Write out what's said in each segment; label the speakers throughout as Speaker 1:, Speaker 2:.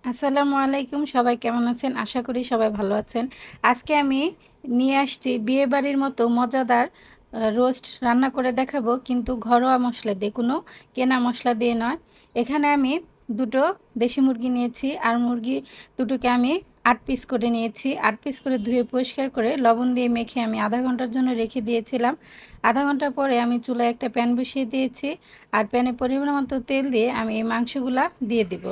Speaker 1: আসসালামু আলাইকুম। সবাই কেমন আছেন? আশা করি সবাই ভালো আছেন। আজকে আমি নিয়ে আসছি বিয়েবাড়ির মতো মজাদার রোস্ট রান্না করে দেখাবো, কিন্তু ঘরোয়া মশলা দিয়ে, কোনো কেনা মশলা দিয়ে নয়। এখানে আমি দুটো দেশি মুরগি নিয়েছি, আর মুরগি দুটোকে আমি ৮ পিস করে নিয়েছি। ৮ পিস করে ধুয়ে পরিষ্কার করে লবণ দিয়ে মেখে আমি আধা ঘন্টার জন্য রেখে দিয়েছিলাম। আধা ঘন্টা পরে আমি চুলায় একটা প্যান বসিয়ে দিয়েছি, আর প্যানে পরিমাণ মতো তেল দিয়ে আমি এই মাংসগুলা দিয়ে দিব।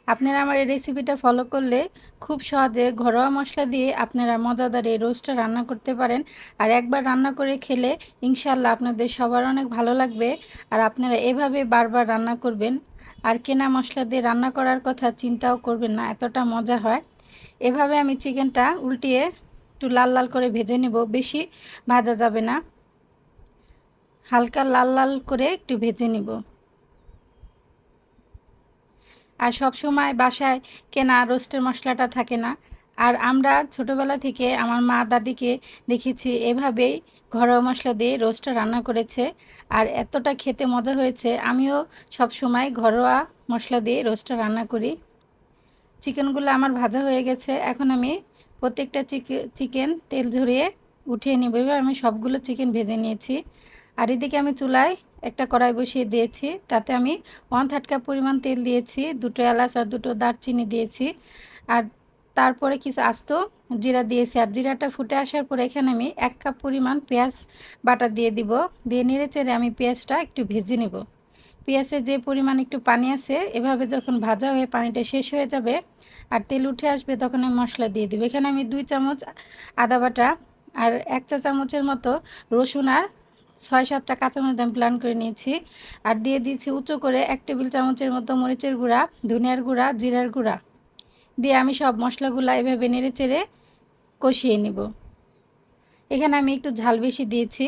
Speaker 1: আপনারা আমার এই রেসিপিটা ফলো করলে খুব সহজে ঘরোয়া মশলা দিয়ে আপনারা মজাদার এই রোস্টটা রান্না করতে পারেন। আর একবার রান্না করে খেলে ইনশাল্লাহ আপনাদের সবার অনেক ভালো লাগবে। আর আপনারা এভাবে বারবার রান্না করবেন, আর কেনা মশলা দিয়ে রান্না করার কথা চিন্তাও করবেন না, এতটা মজা হয়। এভাবে আমি চিকেনটা উল্টিয়ে একটু লাল লাল করে ভেজে নেব। বেশি ভাজা যাবে না, হালকা লাল লাল করে একটু ভেজে নেব। আর সব সময় বাসায় কেনা রোস্টের মশলাটা থাকে না। আর আমরা ছোটোবেলা থেকে আমার মা দাদিকে দেখেছি এভাবেই ঘরোয়া মশলা দিয়ে রোস্টটা রান্না করেছে, আর এতটা খেতে মজা হয়েছে। আমিও সব সময় ঘরোয়া মশলা দিয়ে রোস্টটা রান্না করি। চিকেনগুলো আমার ভাজা হয়ে গেছে, এখন আমি প্রত্যেকটা চিকেন তেল ঝরিয়ে উঠিয়ে নিব। এবার আমি সবগুলো চিকেন ভেজে নিয়েছি। আর এদিকে আমি চুলায় একটা কড়াই বসিয়ে দিয়েছি, তাতে আমি 1/3 কাপ পরিমাণ তেল দিয়েছি, দুটো এলাচ আর দুটো দারচিনি দিয়েছি, আর তারপরে কিছু আস্ত জিরা দিয়েছি। আর জিরাটা ফুটে আসার পরে এখানে আমি 1 কাপ পরিমাণ পেঁয়াজ বাটা দিয়ে দিব। দিয়ে নেড়ে চেড়ে আমি পেঁয়াজটা একটু ভেজে নেব। পেঁয়াজে যে পরিমাণ একটু পানি আছে, এভাবে যখন ভাজা হয়ে পানিটা শেষ হয়ে যাবে আর তেল উঠে আসবে, তখন আমি মশলা দিয়ে দেবো। এখানে আমি 2 চামচ আদা বাটা আর 1 চা চামচের মতো রসুন আর 6-7টা কাঁচামরিচ আমি প্ল্যান করে নিয়েছি। আর দিয়ে দিয়েছি উঁচু করে 1 টেবিল চামচের মতো মরিচের গুঁড়া, ধনিয়ার গুঁড়া, জিরার গুঁড়া দিয়ে আমি সব মশলাগুলো এভাবে নেড়ে চেড়ে কষিয়ে নিব। এখানে আমি একটু ঝাল বেশি দিয়েছি,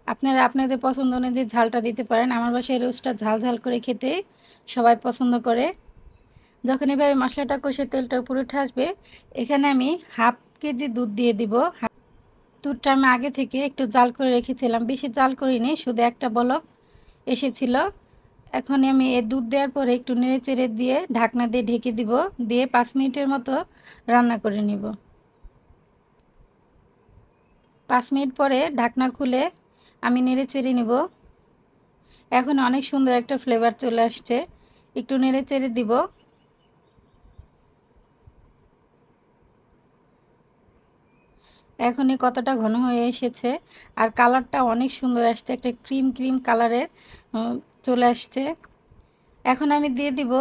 Speaker 1: আপনারা আপনাদের পছন্দ অনুযায়ী ঝালটা দিতে পারেন। আমার বাসায় রোস্টটা ঝাল ঝাল করে খেতে সবাই পছন্দ করে। যখন এভাবে মশলাটা কষে তেলটা উপরে উঠে আসবে, এখানে আমি 1/2 কেজি দুধ দিয়ে দিব। দুধটা আমি আগে থেকে একটু জাল করে রেখেছিলাম, বেশি জাল করিনি, শুধু একটা বলক এসেছিল। এখন আমি এই দুধ দেওয়ার পরে একটু নেড়ে চেড়ে দিয়ে ঢাকনা দিয়ে ঢেকে দিব, দিয়ে 5 মিনিটের মতো রান্না করে নিব। 5 মিনিট পরে ঢাকনা খুলে আমি নেড়ে চেড়ে নিব। এখন অনেক সুন্দর একটা ফ্লেভার চলে আসছে, একটু নেড়ে চেড়ে দিব। এখনই কতটা ঘন হয়ে এসেছে, আর কালারটা অনেক সুন্দর আসছে, একটা ক্রিম ক্রিম কালারের চলে আসছে। এখন আমি দিয়ে দিব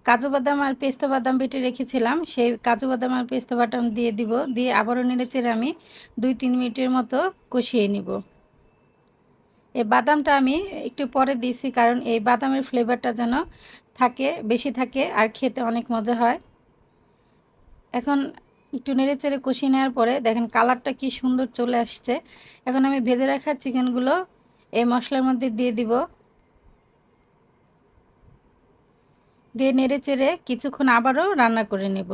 Speaker 1: কাজু বাদাম আর পেস্তা বাদাম বেটে রেখেছিলাম, সেই কাজু বাদাম আর পেস্তা বাদাম দিয়ে দিব। দিয়ে আবারও নেড়ে চেড়ে আমি 2-3 মিনিটের মতো কষিয়ে নিব। এই বাদামটা আমি একটু পরে দিয়েছি, কারণ এই বাদামের ফ্লেভারটা যেন থাকে, বেশি থাকে, আর খেতে অনেক মজা হয়। এখন একটু নেড়ে চেড়ে কষিয়ে নেওয়ার পরে দেখেন কালারটা কি সুন্দর চলে আসছে। এখন আমি ভেজে রাখা চিকেনগুলো এই মশলার মধ্যে দিয়ে দিব, দিয়ে নেড়ে চেড়ে কিছুক্ষণ আবারও রান্না করে নেব।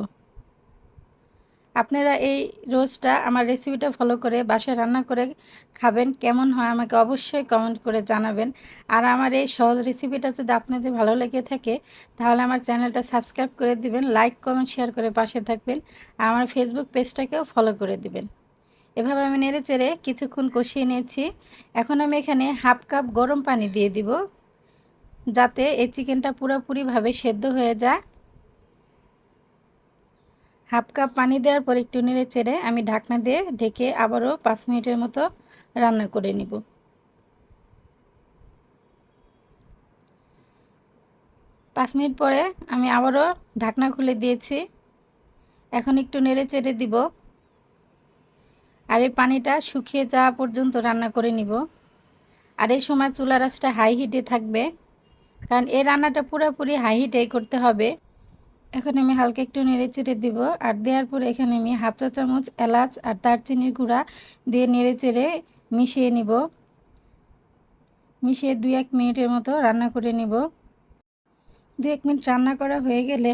Speaker 1: আপনারা এই রোস্টটা আমার রেসিপিটা ফলো করে বাসায় রান্না করে খাবেন, কেমন হয় আমাকে অবশ্যই কমেন্ট করে জানাবেন। আর আমার এই সহজ রেসিপিটা যদি আপনাদের ভালো লেগে থাকে, তাহলে আমার চ্যানেলটা সাবস্ক্রাইব করে দিবেন, লাইক কমেন্ট শেয়ার করে পাশে থাকবেন, আর আমার ফেসবুক পেজটাকেও ফলো করে দিবেন। এভাবে আমি নেড়ে চেড়ে কিছুক্ষণ কষিয়ে নিয়েছি। এখন আমি এখানে 1/2 কাপ গরম পানি দিয়ে দিব, যাতে এই চিকেনটা পুরোপুরিভাবে সেদ্ধ হয়ে যায়। 1/2 কাপ পানি দেওয়ার পর একটু নেড়ে চেড়ে আমি ঢাকনা দিয়ে ঢেকে আবারও 5 মিনিটের মতো রান্না করে নিব। 5 মিনিট পরে আমি আবারও ঢাকনা খুলে দিয়েছি। এখন একটু নেড়ে চেড়ে দিব, আর এই পানিটা শুকিয়ে যাওয়া পর্যন্ত রান্না করে নিব। আর এই সময় চুলার আঁচটা হাই হিটে থাকবে, কারণ এই রান্নাটা পুরোপুরি হাই হিটেই করতে হবে। এখন আমি হালকা একটু নেড়ে চেড়ে দিব, আর দেওয়ার পরে এখানে আমি 1/2 চা চামচ এলাচ আর দারচিনির গুঁড়া দিয়ে নেড়ে চেড়ে মিশিয়ে নিব। মিশিয়ে 2-1 মিনিটের মতো রান্না করে নিব। 2-1 মিনিট রান্না করা হয়ে গেলে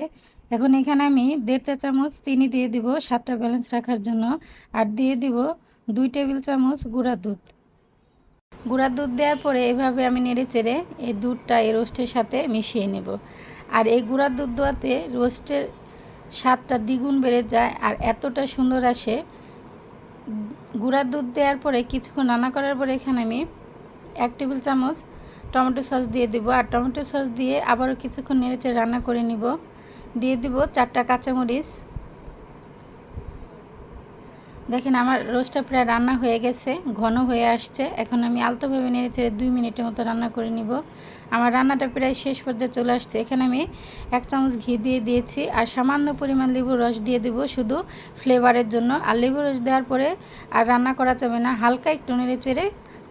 Speaker 1: এখন এখানে আমি 1.5 চা চামচ চিনি দিয়ে দিব স্বাদটা ব্যালেন্স রাখার জন্য, আর দিয়ে দিব 2 টেবিল চামচ গুঁড়া দুধ। গুঁড়া দুধ দেওয়ার পরে এভাবে আমি নেড়ে চেড়ে এই দুধটা এই রোস্টের সাথে মিশিয়ে নেব। আর এই গুঁড়া দুধ দেওয়াতে রোস্টের স্বাদটা দ্বিগুণ বেড়ে যায় আর এতটা সুন্দর আসে। গুঁড়া দুধ দেওয়ার পরে কিছুক্ষণ রান্না করার পরে এখানে আমি 1 টেবিল চামচ টমেটো সস দিয়ে দেবো। আর টমেটো সস দিয়ে আবারও কিছুক্ষণ নেড়েচেড়ে রান্না করে নিব। দিয়ে দিব 4টা কাঁচামরিচ। দেখেন আমার রোস্টটা প্রায় রান্না হয়ে গেছে, ঘন হয়ে আসছে। এখন আমি আলতোভাবে নেড়েচেড়ে 2 মিনিটের মতো রান্না করে নিব। আমার রান্নাটা প্রায় শেষ পর্যায়ে চলে আসছে। এখানে আমি 1 চামচ ঘি দিয়ে দিয়েছি আর সামান্য পরিমাণ লেবুর রস দিয়ে দেব শুধু ফ্লেভারের জন্য। আর লেবুর রস দেওয়ার পরে আর রান্না করা যাবে না, হালকা একটু নেড়েচেড়ে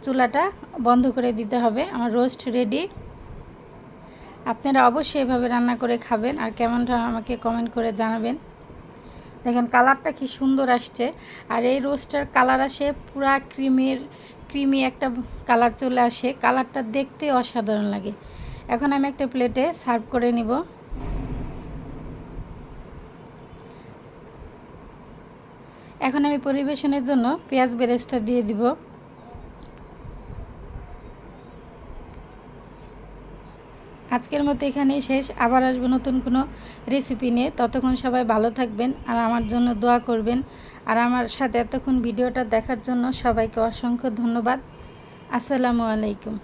Speaker 1: চুলাটা বন্ধ করে দিতে হবে। আমার রোস্ট রেডি। আপনারা অবশ্যই এভাবে রান্না করে খাবেন আর কেমনটা আমাকে কমেন্ট করে জানাবেন। দেখেন কালারটা কি সুন্দর আসছে। আর এই রোস্টার কালার আসে পুরা ক্রিমি একটা কালার চলে আসে, কালারটা দেখতে অসাধারণ লাগে। এখন আমি একটা প্লেটে সার্ভ করে নিব। এখন আমি পরিবেশনের জন্য পেঁয়াজ বেরেস্তা দিয়ে দিব। আজকের মতো এখানেই শেষ। আবার আসবো নতুন কোনো রেসিপি নিয়ে। ততক্ষণ সবাই ভালো থাকবেন আর আমার জন্য দোয়া করবেন। আর আমার সাথে এতক্ষণ ভিডিওটা দেখার জন্য সবাইকে অসংখ্য ধন্যবাদ। আসসালামু আলাইকুম।